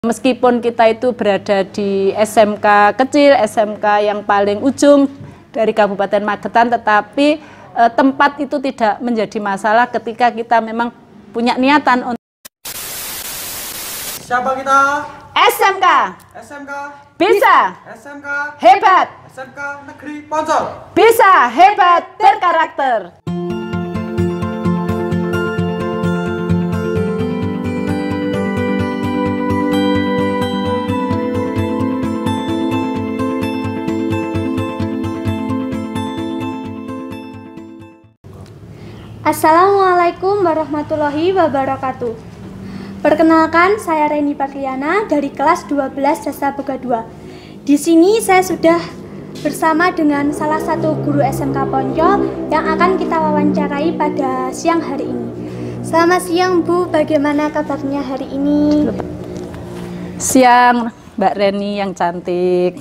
Meskipun kita itu berada di SMK kecil, SMK yang paling ujung dari Kabupaten Magetan, tetapi tempat itu tidak menjadi masalah ketika kita memang punya niatan untuk. Siapa kita? SMK. SMK. Bisa. SMK. Hebat. SMK Negeri Poncol. Bisa, hebat, berkarakter. Assalamualaikum warahmatullahi wabarakatuh. Perkenalkan, saya Reni Parliana dari kelas 12 Dasa Boga 2. Di sini saya sudah bersama dengan salah satu guru SMK Poncol yang akan kita wawancarai pada siang hari ini. Selamat siang Bu, bagaimana kabarnya hari ini? Siang Mbak Reni yang cantik.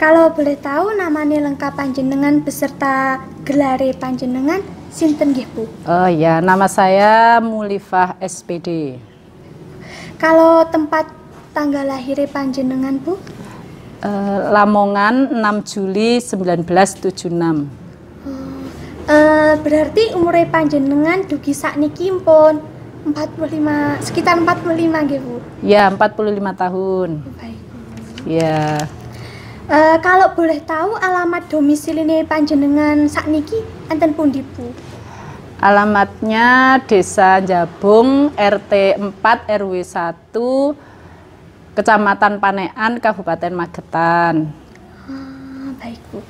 Kalau boleh tahu namanya lengkap panjenengan beserta gelare panjenengan sinten nggih Bu? Oh ya, nama saya Mulifah SPD. Kalau tempat tanggal lahir panjenengan Bu? Lamongan 6 Juli 1976. Berarti umure panjenengan dugi sakniki pun 45, sekitar 45 nggih Bu? Ya, 45 tahun. Baik. Ya. Kalau boleh tahu alamat domisiline panjenengan sakniki enten pundi Bu? Alamatnya Desa Jabung, RT 4 RW 1, Kecamatan Panean, Kabupaten Magetan. Baik Bu.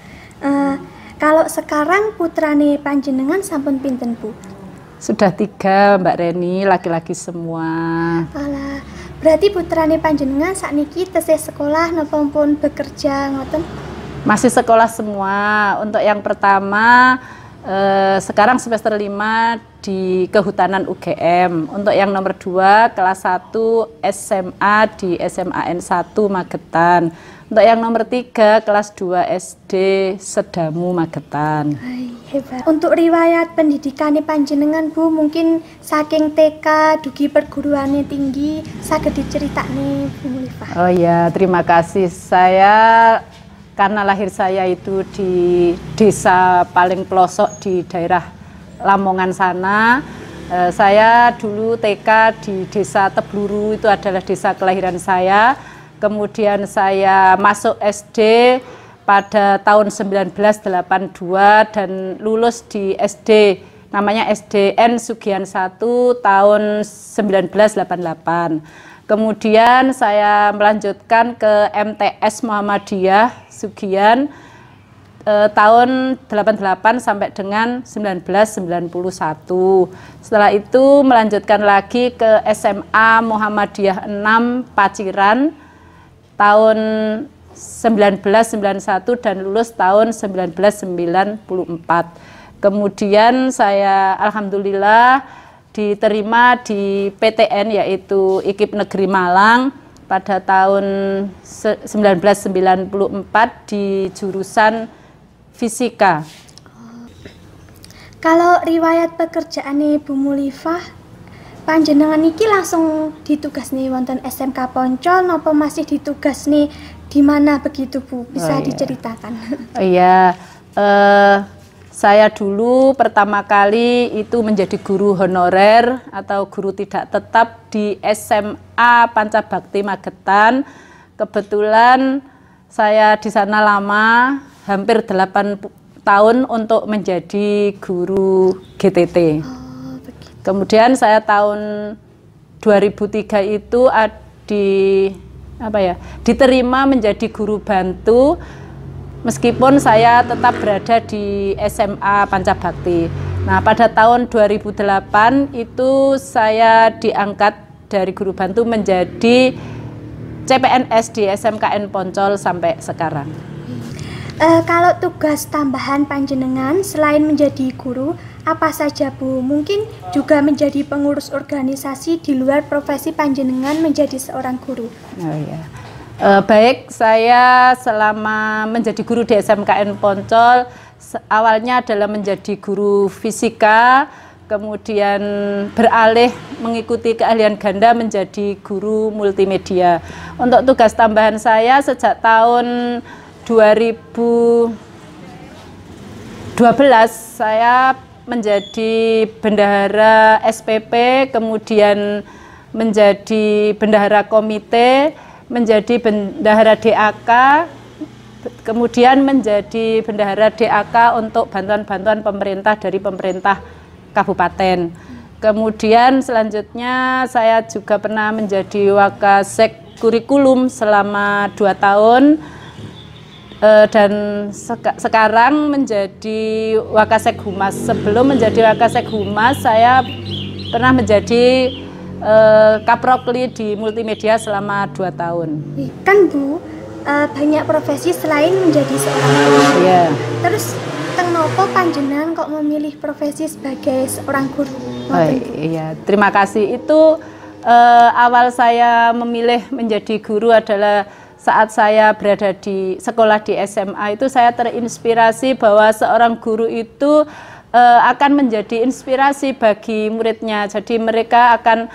Kalau sekarang putrane panjenengan sampun pinten Bu? Sudah 3 Mbak Reni, laki-laki semua. Alah, berarti putrane panjenengan sakniki tesih sekolah napa pun bekerja ngoten? Masih sekolah semua. Untuk yang pertama sekarang semester 5 di Kehutanan UGM. Untuk yang nomor 2 kelas 1 SMA di SMAN 1 Magetan. Untuk yang nomor 3 kelas 2 SD Sedamu Magetan. Hai, hebat. Untuk riwayat pendidikannya panjenengan Bu, mungkin saking TK dugi perguruannya tinggi, saged diceritakne Bu Mulifah. Oh ya, terima kasih. Saya karena lahir saya itu di desa paling pelosok di daerah Lamongan sana. Saya dulu TK di desa Tebluru, itu adalah desa kelahiran saya. Kemudian saya masuk SD pada tahun 1982 dan lulus di SD namanya SDN Sugian 1 tahun 1988. Kemudian saya melanjutkan ke MTS Muhammadiyah Sugian tahun 88 sampai dengan 1991. Setelah itu melanjutkan lagi ke SMA Muhammadiyah 6 Paciran tahun 1991 dan lulus tahun 1994. Kemudian saya alhamdulillah diterima di PTN yaitu IKIP Negeri Malang pada tahun 1994 di jurusan Fisika. Kalau riwayat pekerjaan Bu Mulifah, panjenengan iki langsung ditugasne wonten SMK Poncol napa masih ditugasne di mana begitu Bu? Bisa diceritakan? Oh iya, saya dulu pertama kali itu menjadi guru honorer atau guru tidak tetap di SMA Pancabakti Magetan. Kebetulan saya di sana lama, hampir 8 tahun untuk menjadi guru GTT. Kemudian saya tahun 2003 itu diterima menjadi guru bantu. Meskipun saya tetap berada di SMA Pancabakti. Nah, pada tahun 2008 itu saya diangkat dari guru bantu menjadi CPNS di SMKN Poncol sampai sekarang. Kalau tugas tambahan panjenengan selain menjadi guru, apa saja Bu? Mungkin juga menjadi pengurus organisasi di luar profesi panjenengan menjadi seorang guru. Oh iya. Baik, saya selama menjadi guru di SMKN Poncol awalnya adalah menjadi guru fisika, kemudian beralih mengikuti keahlian ganda menjadi guru multimedia. Untuk tugas tambahan saya sejak tahun 2012 saya menjadi bendahara SPP, kemudian menjadi bendahara komite, menjadi bendahara DAK, kemudian menjadi bendahara DAK untuk bantuan-bantuan pemerintah dari pemerintah kabupaten. Kemudian selanjutnya saya juga pernah menjadi wakasek kurikulum selama 2 tahun dan sekarang menjadi wakasek humas. Sebelum menjadi wakasek humas saya pernah menjadi kaprokli di multimedia selama 2 tahun. Kan Bu, banyak profesi selain menjadi seorang guru. Yeah. Terus kenapa panjenengan kok memilih profesi sebagai seorang guru? Iya, terima kasih. Itu awal saya memilih menjadi guru adalah saat saya berada di sekolah di SMA itu saya terinspirasi bahwa seorang guru itu akan menjadi inspirasi bagi muridnya. Jadi mereka akan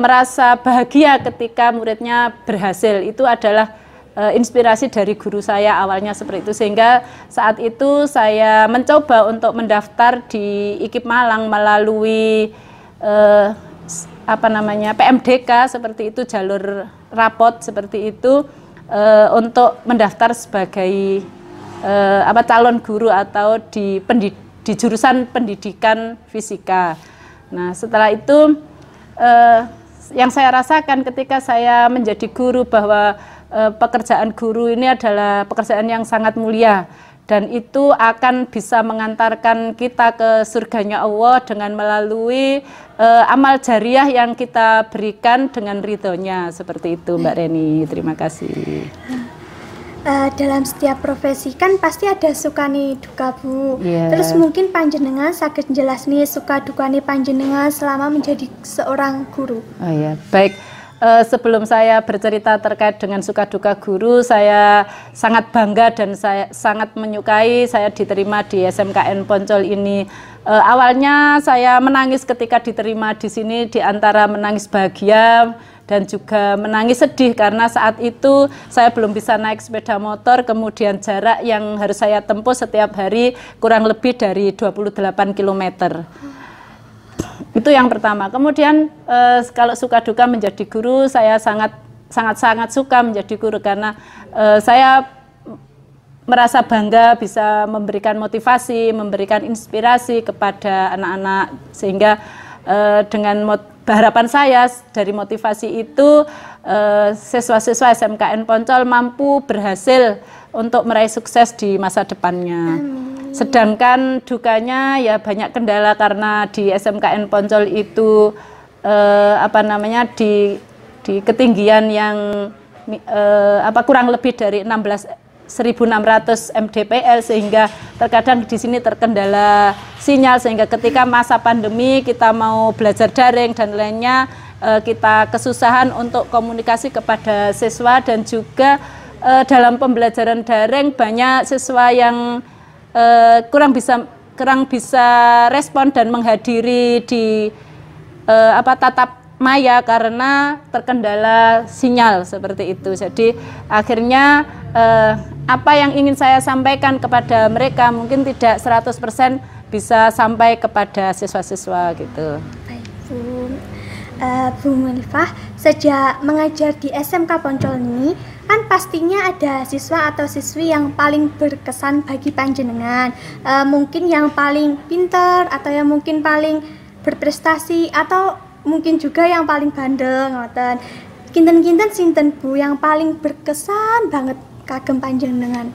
merasa bahagia ketika muridnya berhasil. Itu adalah inspirasi dari guru saya awalnya seperti itu, sehingga saat itu saya mencoba untuk mendaftar di IKIP Malang melalui PMDK seperti itu, jalur rapot seperti itu, untuk mendaftar sebagai calon guru atau di jurusan pendidikan fisika. Nah, setelah itu yang saya rasakan ketika saya menjadi guru bahwa pekerjaan guru ini adalah pekerjaan yang sangat mulia dan itu akan bisa mengantarkan kita ke surganya Allah dengan melalui amal jariah yang kita berikan dengan ridhonya, seperti itu Mbak Reni. Terima kasih. Dalam setiap profesi kan pasti ada suka nih duka Bu. Yeah. Terus mungkin panjenengan sakit jelas nih suka duka nih panjenengan selama menjadi seorang guru. Oh ya, baik. Sebelum saya bercerita terkait dengan suka duka guru, saya sangat bangga dan saya sangat menyukai saya diterima di SMKN Poncol ini. Awalnya saya menangis ketika diterima di sini, di antara menangis bahagia dan juga menangis sedih karena saat itu saya belum bisa naik sepeda motor, kemudian jarak yang harus saya tempuh setiap hari kurang lebih dari 28 km. Itu yang pertama. Kemudian kalau suka duka menjadi guru, saya sangat suka menjadi guru karena saya merasa bangga bisa memberikan motivasi, memberikan inspirasi kepada anak-anak, sehingga dengan harapan saya dari motivasi itu siswa-siswa SMKN Poncol mampu berhasil untuk meraih sukses di masa depannya. Sedangkan dukanya ya banyak kendala karena di SMKN Poncol itu di ketinggian yang kurang lebih dari 1.600 mdpl, sehingga terkadang di sini terkendala sinyal, sehingga ketika masa pandemi kita mau belajar daring dan lainnya kita kesusahan untuk komunikasi kepada siswa, dan juga dalam pembelajaran daring banyak siswa yang kurang bisa respon dan menghadiri di tatap maya karena terkendala sinyal seperti itu. Jadi akhirnya apa yang ingin saya sampaikan kepada mereka mungkin tidak 100% bisa sampai kepada siswa-siswa gitu. Baik Bu Munifah, sejak mengajar di SMK Poncol ini kan pastinya ada siswa atau siswi yang paling berkesan bagi panjenengan, mungkin yang paling pintar atau yang mungkin paling berprestasi atau mungkin juga yang paling bandel ngoten. Kinten-kinten sinten Bu yang paling berkesan banget kagem panjenengan?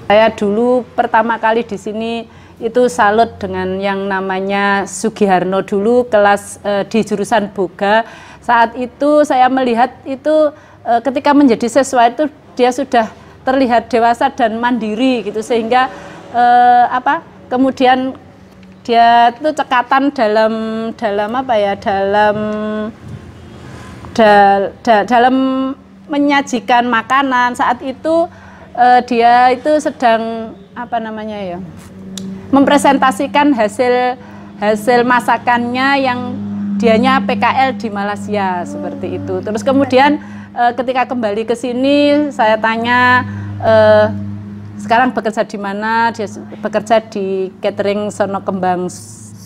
Saya dulu pertama kali di sini itu salut dengan yang namanya Sugiharno, dulu kelas di jurusan Boga. Saat itu saya melihat itu ketika menjadi siswa itu dia sudah terlihat dewasa dan mandiri gitu, sehingga kemudian dia itu cekatan dalam menyajikan makanan. Saat itu dia itu sedang mempresentasikan hasil hasil masakannya yang dianya PKL di Malaysia seperti itu. Terus kemudian ketika kembali ke sini saya tanya sekarang bekerja di mana? Dia bekerja di catering Sono Kembang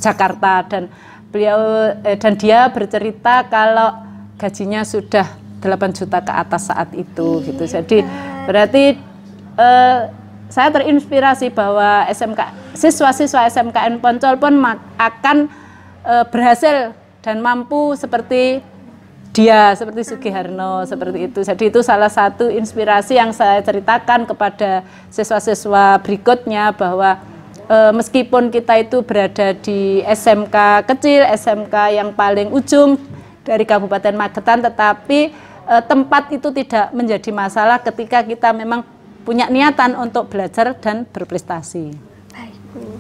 Jakarta, dan beliau dan dia bercerita kalau gajinya sudah 8 juta ke atas saat itu gitu. Jadi berarti saya terinspirasi bahwa siswa-siswa SMKN Poncol pun akan berhasil dan mampu seperti dia, seperti Sugiharno, seperti itu. Jadi itu salah satu inspirasi yang saya ceritakan kepada siswa-siswa berikutnya, bahwa meskipun kita itu berada di SMK kecil, SMK yang paling ujung dari Kabupaten Magetan, tetapi tempat itu tidak menjadi masalah ketika kita memang punya niatan untuk belajar dan berprestasi. Baik, Bu.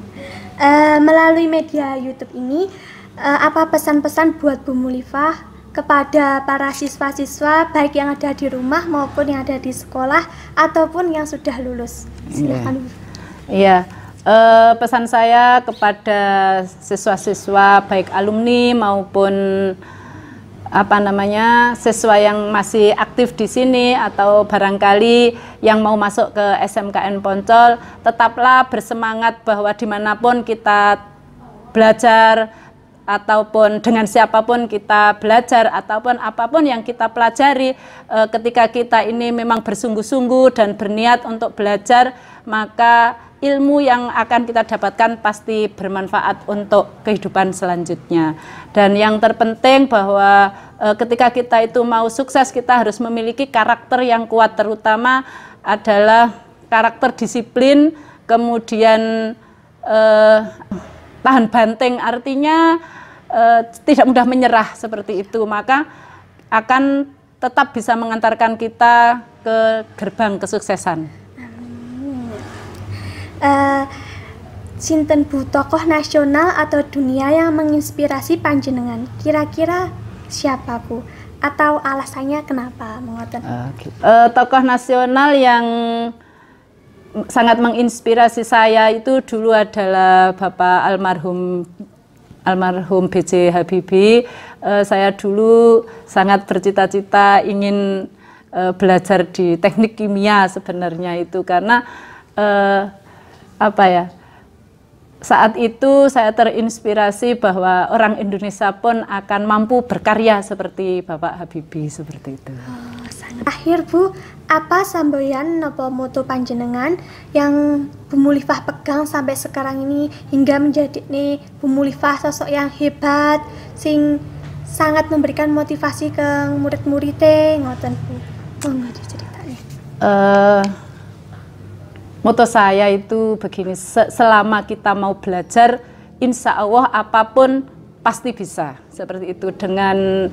Melalui media YouTube ini, apa pesan-pesan buat Bu Mulifah kepada para siswa-siswa baik yang ada di rumah maupun yang ada di sekolah ataupun yang sudah lulus? Silakan, Bu. Iya. Pesan saya kepada siswa-siswa baik alumni maupun siswa yang masih aktif di sini atau barangkali yang mau masuk ke SMKN Poncol, tetaplah bersemangat bahwa dimanapun kita belajar ataupun dengan siapapun kita belajar ataupun apapun yang kita pelajari, ketika kita ini memang bersungguh-sungguh dan berniat untuk belajar, maka ilmu yang akan kita dapatkan pasti bermanfaat untuk kehidupan selanjutnya. Dan yang terpenting bahwa ketika kita itu mau sukses, kita harus memiliki karakter yang kuat, terutama adalah karakter disiplin, kemudian tahan banting, artinya tidak mudah menyerah seperti itu, maka akan tetap bisa mengantarkan kita ke gerbang kesuksesan. Sinten Bu tokoh nasional atau dunia yang menginspirasi panjenengan? Kira-kira siapa, Bu? Atau alasannya kenapa? Tokoh nasional yang sangat menginspirasi saya itu dulu adalah Bapak almarhum B.J. Habibie. Saya dulu sangat bercita-cita ingin belajar di teknik kimia sebenarnya itu, karena saat itu saya terinspirasi bahwa orang Indonesia pun akan mampu berkarya seperti Bapak Habibie, seperti itu. Akhir, Bu, apa samboyan napa moto panjenengan yang Bu Mulifah pegang sampai sekarang ini hingga menjadi nih Bu Mulifah sosok yang hebat sing sangat memberikan motivasi ke murid-muridnya, ngoten, Bu? Monggo diceritani. Moto saya itu begini, selama kita mau belajar, insya Allah apapun pasti bisa, seperti itu, dengan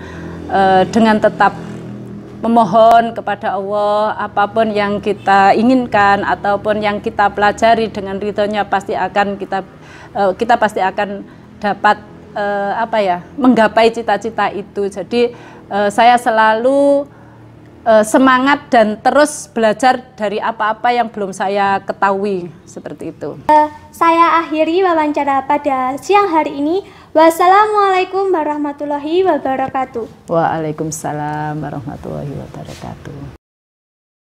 tetap memohon kepada Allah, apapun yang kita inginkan ataupun yang kita pelajari dengan ridhonya pasti akan kita pasti akan dapat menggapai cita-cita itu. Jadi saya selalu semangat dan terus belajar dari apa-apa yang belum saya ketahui, seperti itu. Saya akhiri wawancara pada siang hari ini. Wassalamualaikum warahmatullahi wabarakatuh. Waalaikumsalam warahmatullahi wabarakatuh.